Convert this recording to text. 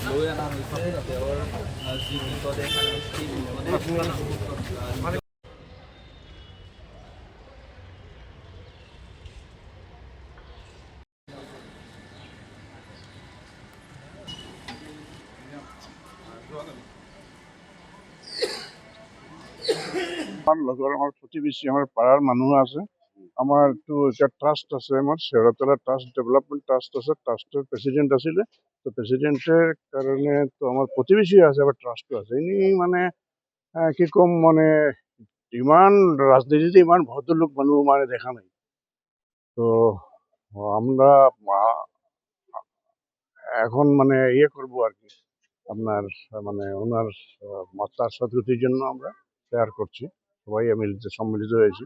লৈ অনা হৈছে তেওঁৰ যি মৃতদেহ সেই মৃতদেহ আমার লগৰ আমার প্রতিবেশী আমার পাড়ার মানুষ আছে আমার তো একটা ট্রাস্ট আছে আমার শেওড়াতলা ট্রাস্ট ডেভেলপমেন্ট ট্রাস্ট আছে ট্রাস্টের প্রেসিডেন্ট আছিলে তো প্রেসিডেন্টের কারণে তো আমার প্রতিবেশী আছে আবার ট্রাস্টও আছে এনি মানে কি কম মানে ইমান রাজনীতিতে ইমান ভদ্রলোক মানুষ মানে দেখা নাই তো আমরা এখন মানে ইয়ে করবো আর কি আপনার মানে ওনার মাতার সদ্গতির জন্য আমরা শেয়ার করছি সবাই মিলিত সম্মিলিত হয়েছি